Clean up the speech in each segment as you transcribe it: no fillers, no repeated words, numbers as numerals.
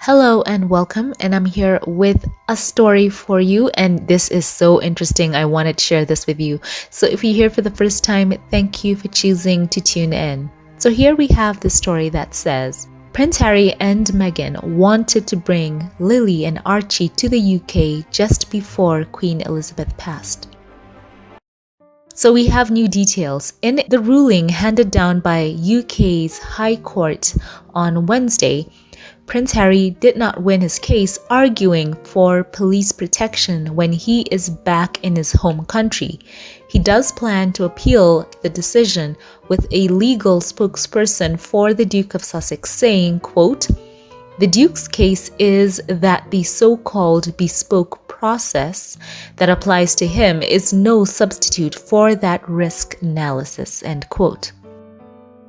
Hello and welcome, and I'm here with a story for you, and this is so interesting. I wanted to share this with you. So if you're here for the first time, thank you for choosing to tune in. So here we have the story that says, Prince Harry and Meghan wanted to bring Lily and Archie to the UK just before Queen Elizabeth passed. So we have new details. In the ruling handed down by UK's High Court on Wednesday, Prince Harry did not win his case, arguing for police protection when he is back in his home country. He does plan to appeal the decision, with a legal spokesperson for the Duke of Sussex saying, quote, "The Duke's case is that the so-called bespoke process that applies to him is no substitute for that risk analysis," end quote.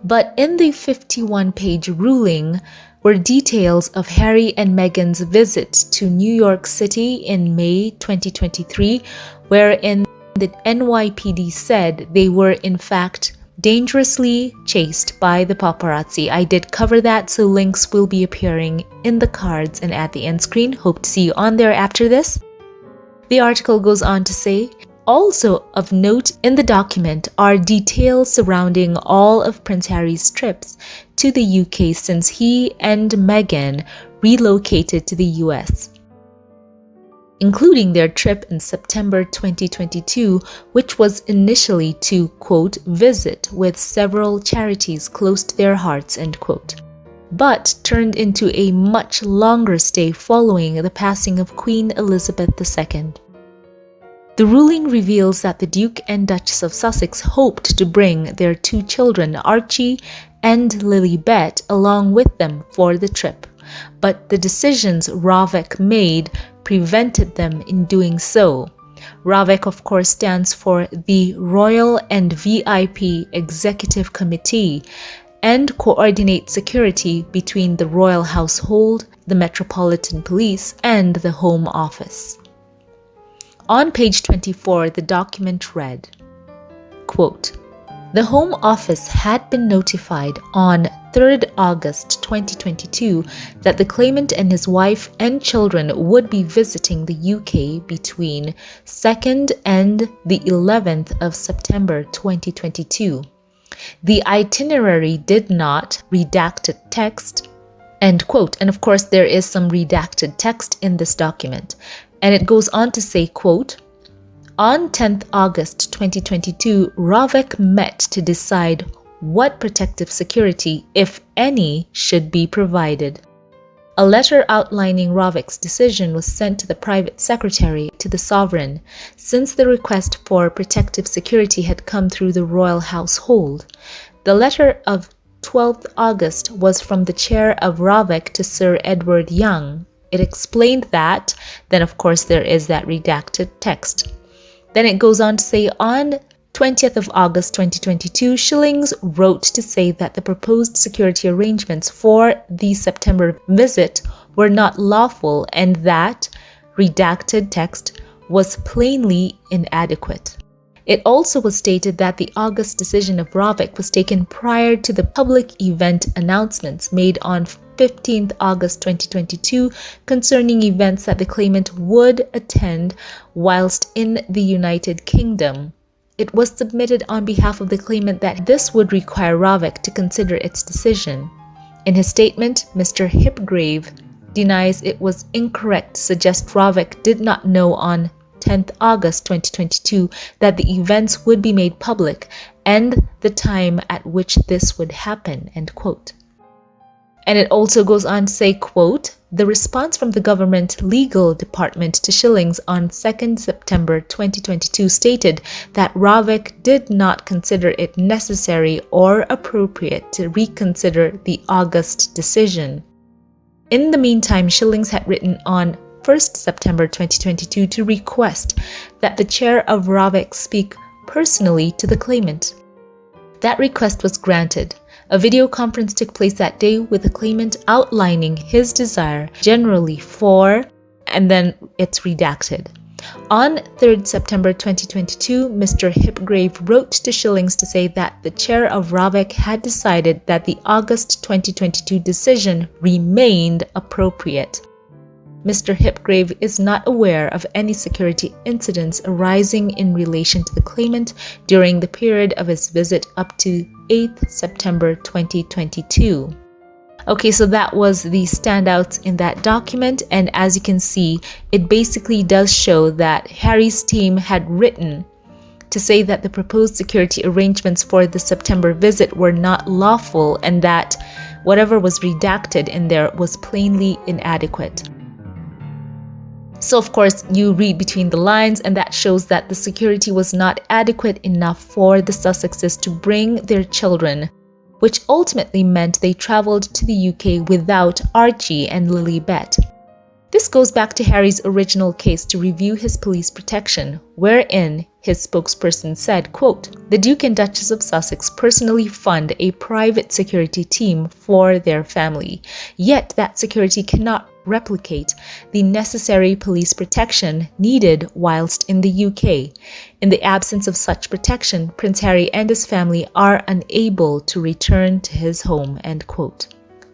But in the 51-page ruling were details of Harry and Meghan's visit to New York City in May 2023, wherein the NYPD said they were in fact dangerously chased by the paparazzi. I did cover that, so links will be appearing in the cards and at the end screen. Hope to see you on there after this. The article goes on to say, also of note in the document are details surrounding all of Prince Harry's trips to the UK since he and Meghan relocated to the US, including their trip in September 2022, which was initially to, quote, visit with several charities close to their hearts, end quote, but turned into a much longer stay following the passing of Queen Elizabeth II. The ruling reveals that the Duke and Duchess of Sussex hoped to bring their two children, Archie and Lilibet, along with them for the trip, but the decisions Ravek made prevented them in doing so. Ravek, of course, stands for the Royal and VIP Executive Committee and coordinates security between the royal household, the Metropolitan Police, and the Home Office. On page 24, the document read, quote, "The Home Office had been notified on 3rd August 2022 that the claimant and his wife and children would be visiting the UK between 2nd and the 11th of September 2022. The itinerary did not redacted text," end quote. And of course, there is some redacted text in this document. And it goes on to say, quote, "On 10th August 2022, Ravek met to decide what protective security, if any, should be provided. A letter outlining Ravek's decision was sent to the private secretary to the sovereign, since the request for protective security had come through the royal household. The letter of 12th August was from the chair of Ravek to Sir Edward Young. It explained that," then of course there is that redacted text. Then it goes on to say, on 20th of August 2022, Shillings wrote to say that the proposed security arrangements for the September visit were not lawful and that redacted text was plainly inadequate. It also was stated that the August decision of Ravek was taken prior to the public event announcements made on 15th August 2022 concerning events that the claimant would attend whilst in the United Kingdom. It was submitted on behalf of the claimant that this would require Ravek to consider its decision. In his statement, Mr. Hipgrave denies it was incorrect to suggest Ravek did not know on 10th August 2022 that the events would be made public and the time at which this would happen, end quote. And it also goes on to say, quote, "The response from the government legal department to Shillings on 2nd September 2022 stated that Ravek did not consider it necessary or appropriate to reconsider the August decision. In the meantime, Shillings had written on 1st September 2022 to request that the chair of Ravek speak personally to the claimant. That request was granted. A video conference took place that day with the claimant outlining his desire generally for," and then it's redacted. On 3rd September 2022, Mr. Hipgrave wrote to Shillings to say that the chair of RAVEC had decided that the August 2022 decision remained appropriate. Mr. Hipgrave is not aware of any security incidents arising in relation to the claimant during the period of his visit up to 8th September 2022. Okay, so that was the standouts in that document, and as you can see, it basically does show that Harry's team had written to say that the proposed security arrangements for the September visit were not lawful and that whatever was redacted in there was plainly inadequate. So of course, you read between the lines, and that shows that the security was not adequate enough for the Sussexes to bring their children, which ultimately meant they traveled to the UK without Archie and Lilibet. This goes back to Harry's original case to review his police protection, wherein his spokesperson said, quote, "The Duke and Duchess of Sussex personally fund a private security team for their family, yet that security cannot replicate the necessary police protection needed whilst in the UK. In the absence of such protection, Prince Harry and his family are unable to return to his home," end quote.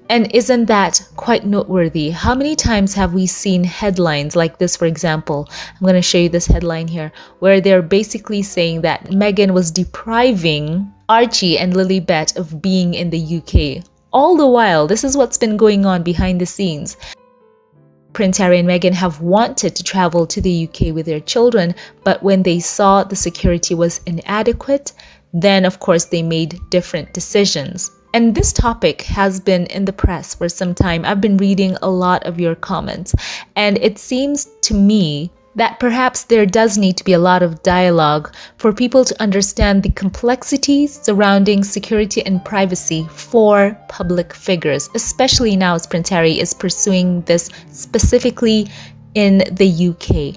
And isn't that quite noteworthy? How many times have we seen headlines like this, for example? I'm going to show you this headline here, where they're basically saying that Meghan was depriving Archie and Lilibet of being in the UK. All the while, this is what's been going on behind the scenes. Prince Harry and Meghan have wanted to travel to the UK with their children, but when they saw the security was inadequate, then of course they made different decisions. And this topic has been in the press for some time. I've been reading a lot of your comments, and it seems to me that perhaps there does need to be a lot of dialogue for people to understand the complexities surrounding security and privacy for public figures, especially now as Prince Harry is pursuing this specifically in the UK.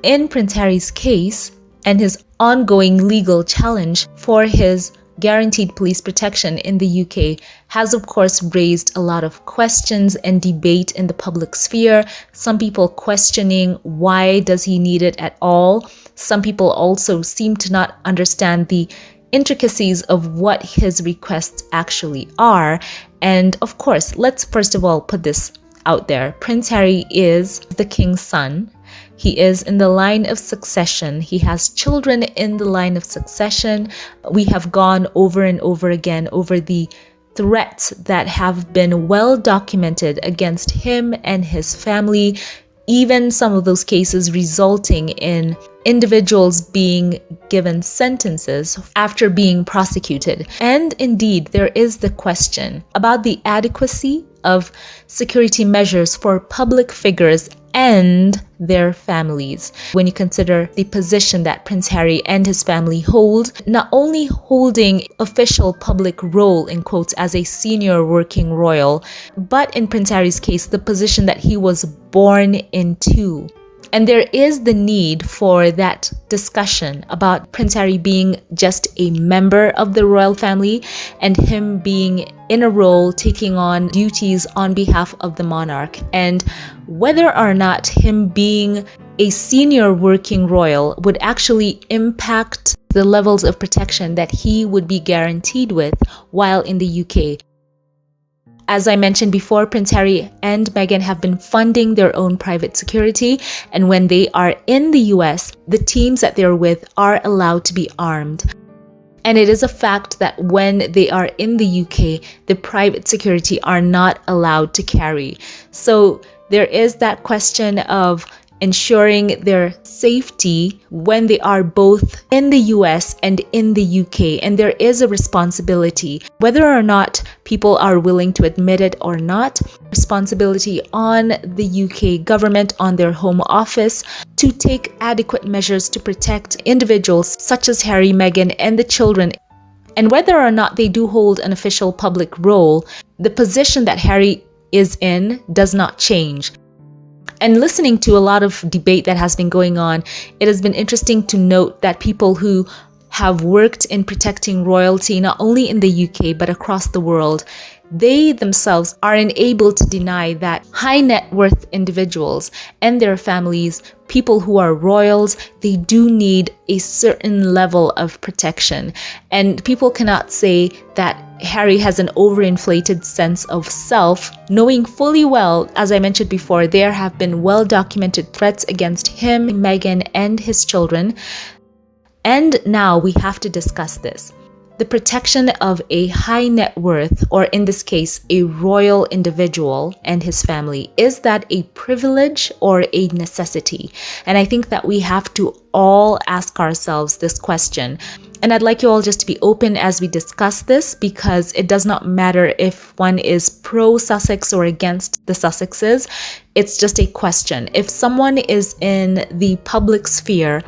In Prince Harry's case and his ongoing legal challenge for his guaranteed police protection in the UK has of course raised a lot of questions and debate in the public sphere. Some people questioning why does he need it at all. Some people also seem to not understand the intricacies of what his requests actually are. And of course, let's first of all put this out there. Prince Harry is the king's son. He is in the line of succession. He has children in the line of succession. We have gone over and over again over the threats that have been well documented against him and his family, even some of those cases resulting in individuals being given sentences after being prosecuted. And indeed, there is the question about the adequacy of security measures for public figures and their families. When you consider the position that Prince Harry and his family hold, not only holding official public role in quotes as a senior working royal, but in Prince Harry's case, the position that he was born into. And there is the need for that discussion about Prince Harry being just a member of the royal family and him being in a role taking on duties on behalf of the monarch, and whether or not him being a senior working royal would actually impact the levels of protection that he would be guaranteed with while in the UK. As I mentioned before, Prince Harry and Meghan have been funding their own private security, and when they are in the US, the teams that they're with are allowed to be armed. And it is a fact that when they are in the UK, the private security are not allowed to carry. So there is that question of ensuring their safety when they are both in the US and in the UK. And there is a responsibility, whether or not people are willing to admit it or not, responsibility on the UK government, on their Home Office, to take adequate measures to protect individuals such as Harry, Meghan, and the children. And whether or not they do hold an official public role, the position that Harry is in does not change. And listening to a lot of debate that has been going on, it has been interesting to note that people who have worked in protecting royalty, not only in the UK, but across the world, they themselves are unable to deny that high net worth individuals and their families, people who are royals, they do need a certain level of protection. And people cannot say that Harry has an overinflated sense of self, knowing fully well, as I mentioned before, there have been well-documented threats against him, Meghan, and his children. And now we have to discuss this. The protection of a high net worth, or in this case, a royal individual and his family, is that a privilege or a necessity? And I think that we have to all ask ourselves this question. And I'd like you all just to be open as we discuss this, because it does not matter if one is pro-Sussex or against the Sussexes. It's just a question. If someone is in the public sphere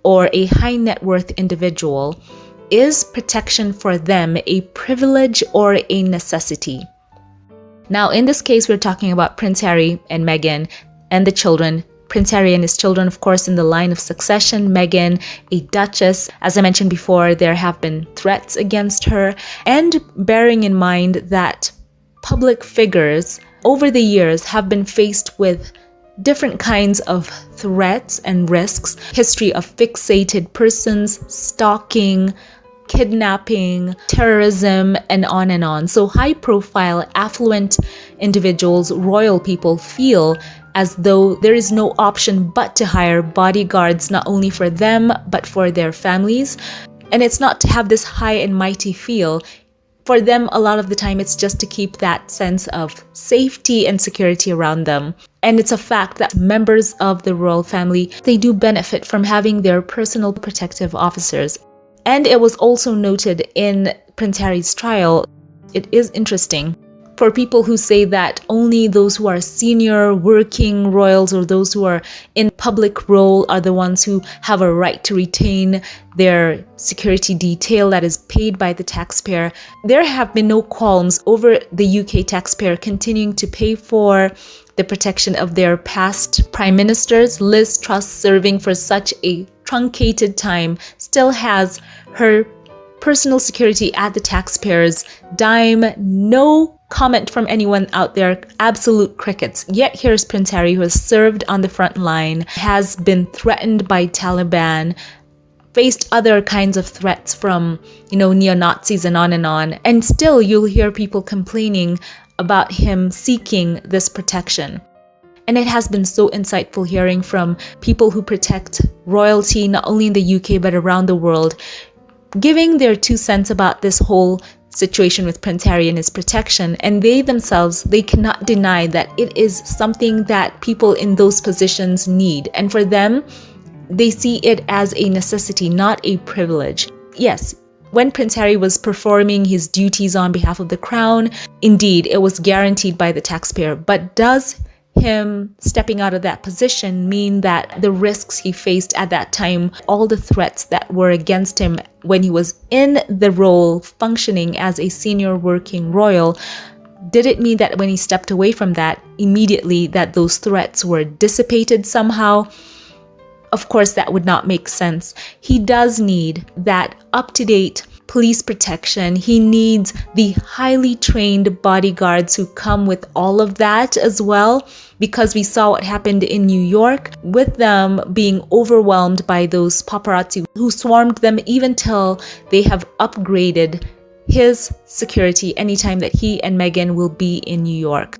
or a high net worth individual, is protection for them a privilege or a necessity? Now, in this case, we're talking about Prince Harry and Meghan and the children. Prince Harry and his children, of course, in the line of succession. Meghan, a Duchess. As I mentioned before, there have been threats against her. And bearing in mind that public figures over the years have been faced with different kinds of threats and risks, history of fixated persons, stalking, kidnapping, terrorism, and on and on. So high-profile, affluent individuals, royal people, feel as though there is no option but to hire bodyguards, not only for them, but for their families. And it's not to have this high and mighty feel. For them, a lot of the time, it's just to keep that sense of safety and security around them. And it's a fact that members of the royal family, they do benefit from having their personal protective officers. And it was also noted in Prince Harry's trial. It is interesting for people who say that only those who are senior working royals or those who are in public role are the ones who have a right to retain their security detail that is paid by the taxpayer. There have been no qualms over the UK taxpayer continuing to pay for the protection of their past prime ministers. Liz Truss, serving for such a truncated time, still has her personal security at the taxpayer's dime. No comment from anyone out there, absolute crickets. Yet here's Prince Harry, who has served on the front line, has been threatened by Taliban, faced other kinds of threats from, neo-Nazis and on, and still you'll hear people complaining about him seeking this protection. And it has been so insightful hearing from people who protect royalty, not only in the UK, but around the world, giving their 2 cents about this whole situation with Prince Harry and his protection. And they themselves, they cannot deny that it is something that people in those positions need. And for them, they see it as a necessity, not a privilege. Yes, when Prince Harry was performing his duties on behalf of the crown, indeed, it was guaranteed by the taxpayer. But does him stepping out of that position mean that the risks he faced at that time, all the threats that were against him when he was in the role functioning as a senior working royal, did it mean that when he stepped away from that, immediately that those threats were dissipated somehow? Of course, that would not make sense. He does need that up-to-date police protection. He needs the highly trained bodyguards who come with all of that as well, because we saw what happened in New York with them being overwhelmed by those paparazzi who swarmed them, even till they have upgraded his security anytime that he and Meghan will be in New York.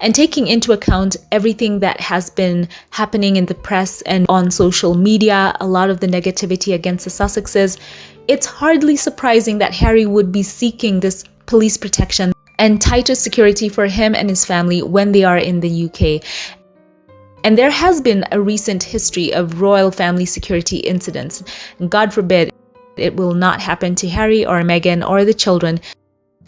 And taking into account everything that has been happening in the press and on social media, a lot of the negativity against the Sussexes, it's hardly surprising that Harry would be seeking this police protection and tighter security for him and his family when they are in the UK. And there has been a recent history of royal family security incidents. God forbid it will not happen to Harry or Meghan or the children.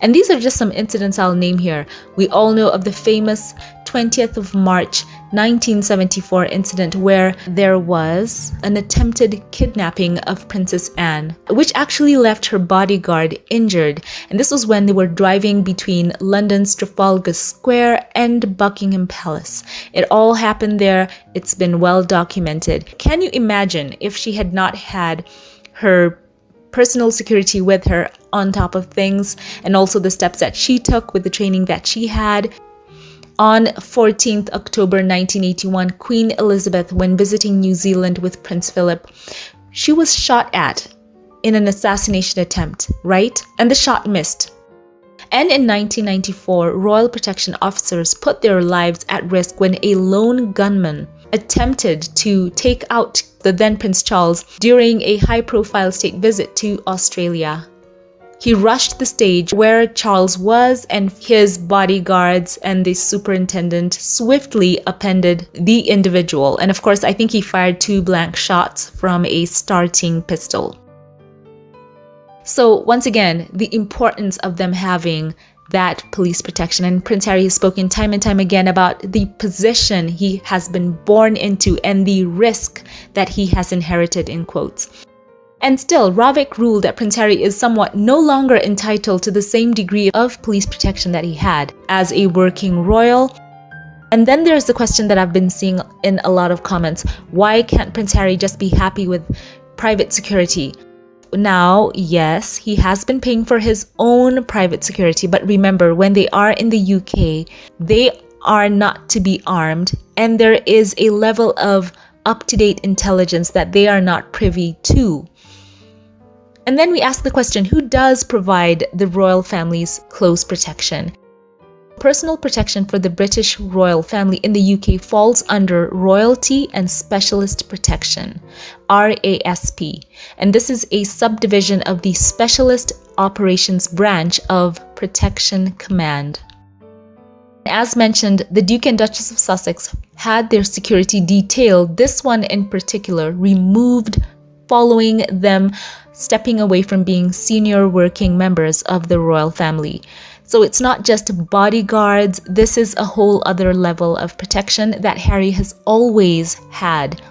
And these are just some incidents I'll name here. We all know of the famous 20th of March 1974 incident where there was an attempted kidnapping of Princess Anne, which actually left her bodyguard injured. And this was when they were driving between London's Trafalgar Square and Buckingham Palace. It all happened there. It's been well documented. Can you imagine if she had not had her personal security with her on top of things, and also the steps that she took with the training that she had. On 14th October 1981, Queen Elizabeth, when visiting New Zealand with Prince Philip, she was shot at in an assassination attempt, right? And the shot missed. And in 1994, Royal Protection officers put their lives at risk when a lone gunman attempted to take out the then Prince Charles during a high-profile state visit to Australia. He rushed the stage where Charles was, and his bodyguards and the superintendent swiftly appended the individual. And of course, I think he fired 2 blank shots from a starting pistol. So once again, the importance of them having that police protection. And Prince Harry has spoken time and time again about the position he has been born into and the risk that he has inherited, in quotes. And still, Ravik ruled that Prince Harry is somewhat no longer entitled to the same degree of police protection that he had as a working royal. And then there's the question that I've been seeing in a lot of comments. Why can't Prince Harry just be happy with private security? Now, yes, he has been paying for his own private security, but remember, when they are in the UK, they are not to be armed, and there is a level of up-to-date intelligence that they are not privy to. And then we ask the question, who does provide the royal family's close protection? Personal protection for the British royal family in the UK falls under Royalty and Specialist Protection, RASP, and this is a subdivision of the Specialist Operations Branch of Protection Command. As mentioned, the Duke and Duchess of Sussex had their security detail, this one in particular, removed following them stepping away from being senior working members of the royal family. So it's not just bodyguards, this is a whole other level of protection that Harry has always had.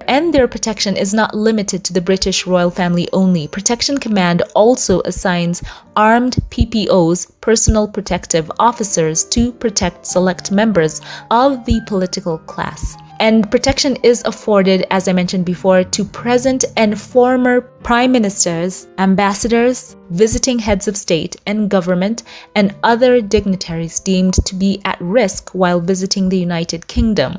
And their protection is not limited to the British royal family only. Protection Command also assigns armed PPOs, personal protective officers, to protect select members of the political class. And protection is afforded, as I mentioned before, to present and former prime ministers, ambassadors, visiting heads of state and government, and other dignitaries deemed to be at risk while visiting the United Kingdom.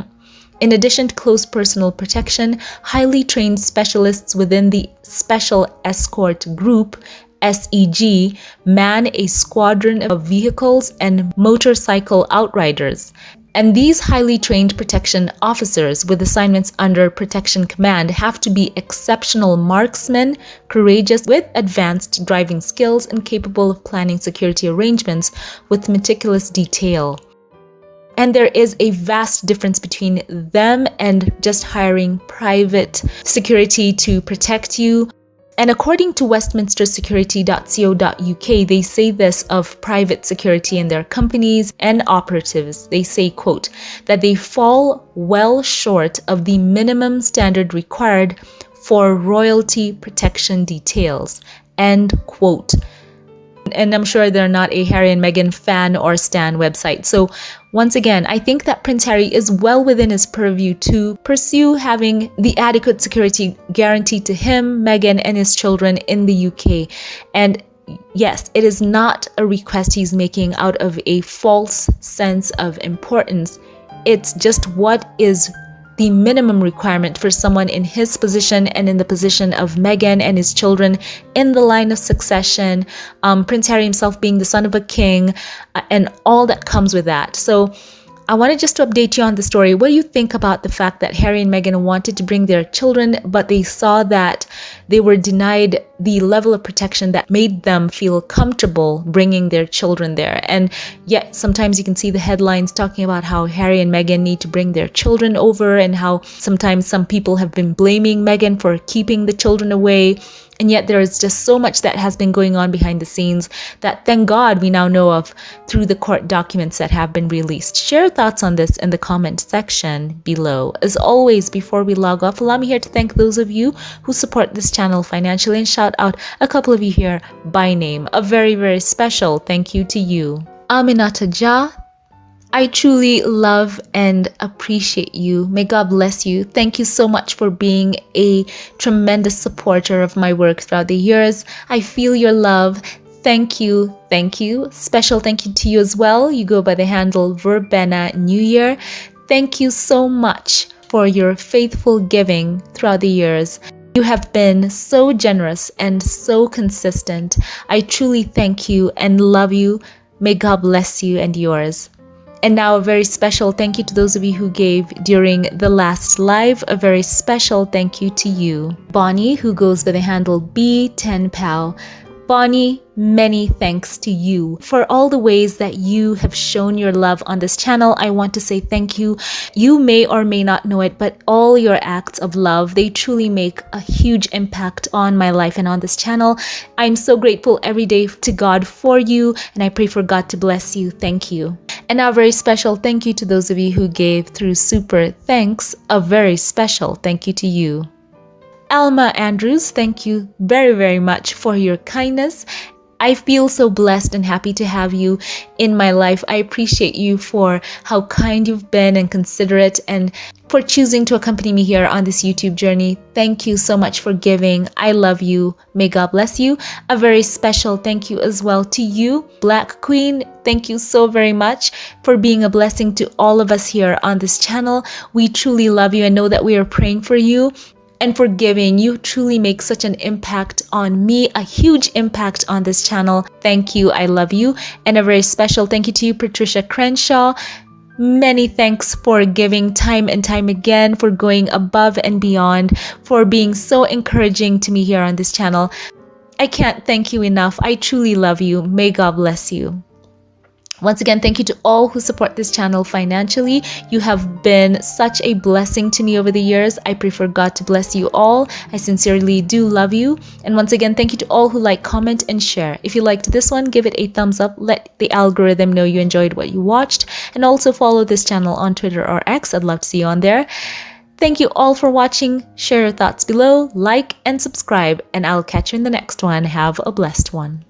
In addition to close personal protection, highly trained specialists within the Special Escort Group, SEG, man a squadron of vehicles and motorcycle outriders. And these highly trained protection officers with assignments under Protection Command have to be exceptional marksmen, courageous with advanced driving skills, and capable of planning security arrangements with meticulous detail. And there is a vast difference between them and just hiring private security to protect you. And according to westminstersecurity.co.uk, they say this of private security in their companies and operatives. They say, quote, that they fall well short of the minimum standard required for royalty protection details, end quote. And I'm sure they're not a Harry and Meghan fan or stan website. So once again, I think that Prince Harry is well within his purview to pursue having the adequate security guaranteed to him, Meghan, and his children in the UK. And yes, it is not a request he's making out of a false sense of importance. It's just what is the minimum requirement for someone in his position and in the position of Meghan and his children in the line of succession, Prince Harry himself being the son of a king, and all that comes with that. So I wanted just to update you on the story. What do you think about the fact that Harry and Meghan wanted to bring their children, but they saw that they were denied the level of protection that made them feel comfortable bringing their children there? And yet sometimes you can see the headlines talking about how Harry and Meghan need to bring their children over, and how sometimes some people have been blaming Meghan for keeping the children away. And yet there is just so much that has been going on behind the scenes that, thank God, we now know of through the court documents that have been released. Share thoughts on this in the comment section below. As always, before we log off, allow me here to thank those of you who support this channel financially, and shout out a couple of you here by name. A very, very special thank you to you. Aminata Ja, I truly love and appreciate you. May God bless you. Thank you so much for being a tremendous supporter of my work throughout the years. I feel your love. Thank you. Thank you. Special thank you to you as well. You go by the handle Verbena New Year. Thank you so much for your faithful giving throughout the years. You have been so generous and so consistent. I truly thank you and love you. May God bless you and yours. And now a very special thank you to those of you who gave during the last live. A very special thank you to you. Bonnie, who goes by the handle B10Pal. Bonnie, many thanks to you for all the ways that you have shown your love on this channel. I want to say thank you. You may or may not know it, but all your acts of love, they truly make a huge impact on my life and on this channel. I'm so grateful every day to God for you, and I pray for God to bless you. Thank you. And now a very special thank you to those of you who gave through Super Thanks. A very special thank you to you. Alma Andrews, thank you very, very much for your kindness. I feel so blessed and happy to have you in my life. I appreciate you for how kind you've been and considerate, and for choosing to accompany me here on this YouTube journey. Thank you so much for giving. I love you. May God bless you. A very special thank you as well to you, Black Queen. Thank you so very much for being a blessing to all of us here on this channel. We truly love you and know that we are praying for you. And for giving, you truly make such an impact on me, a huge impact on this channel. Thank you. I love you. And a very special thank you to you, Patricia Crenshaw. Many thanks for giving time and time again, for going above and beyond, for being so encouraging to me here on this channel. I can't thank you enough. I truly love you. May God bless you. Once again, thank you to all who support this channel financially. You have been such a blessing to me over the years. I pray for God to bless you all. I sincerely do love you. And once again, thank you to all who like, comment, and share. If you liked this one, give it a thumbs up. Let the algorithm know you enjoyed what you watched. And also follow this channel on Twitter or X. I'd love to see you on there. Thank you all for watching. Share your thoughts below, like, and subscribe. And I'll catch you in the next one. Have a blessed one.